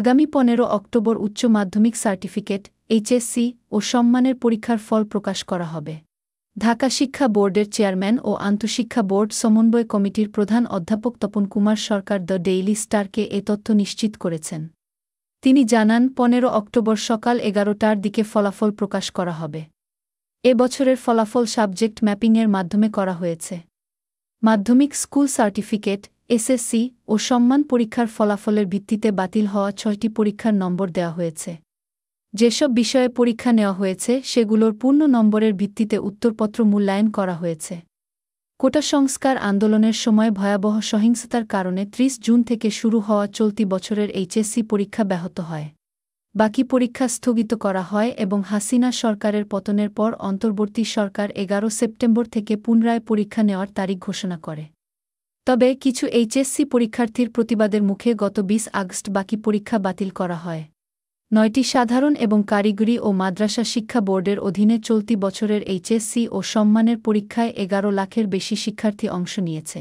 আগামী 15 অক্টোবর উচ্চ মাধ্যমিক সার্টিফিকেট, এইচএসসি ও সম্মানের পরীক্ষার ফল প্রকাশ করা হবে। ঢাকা শিক্ষা বোর্ডের চেয়ারম্যান ও আন্তঃশিক্ষা বোর্ড সমন্বয় কমিটির প্রধান অধ্যাপক তপন কুমার সরকার দ্য ডেইলি স্টারকে এ তথ্য নিশ্চিত করেছেন। তিনি জানান, 15 অক্টোবর সকাল 11টার দিকে ফলাফল প্রকাশ করা হবে। এ বছরের ফলাফল সাবজেক্ট ম্যাপিংয়ের মাধ্যমে করা হয়েছে। মাধ্যমিক স্কুল সার্টিফিকেট, এসএসসি ও সম্মান পরীক্ষার ফলাফলের ভিত্তিতে বাতিল হওয়া 6টি পরীক্ষার নম্বর দেওয়া হয়েছে। যেসব বিষয়ে পরীক্ষা নেওয়া হয়েছে সেগুলোর পূর্ণ নম্বরের ভিত্তিতে উত্তরপত্র মূল্যায়ন করা হয়েছে। কোটা সংস্কার আন্দোলনের সময় ভয়াবহ সহিংসতার কারণে 30 জুন থেকে শুরু হওয়া চলতি বছরের এইচএসসি পরীক্ষা ব্যাহত হয়। বাকি পরীক্ষা স্থগিত করা হয় এবং হাসিনা সরকারের পতনের পর অন্তর্বর্তী সরকার 11 সেপ্টেম্বর থেকে পুনরায় পরীক্ষা নেওয়ার তারিখ ঘোষণা করে। তবে কিছু এইচএসসি পরীক্ষার্থীর প্রতিবাদের মুখে গত 20 আগস্ট বাকি পরীক্ষা বাতিল করা হয়। 9টি সাধারণ এবং কারিগরি ও মাদ্রাসা শিক্ষা বোর্ডের অধীনে চলতি বছরের এইচএসসি ও সম্মানের পরীক্ষায় 11 লাখের বেশি শিক্ষার্থী অংশ নিয়েছে।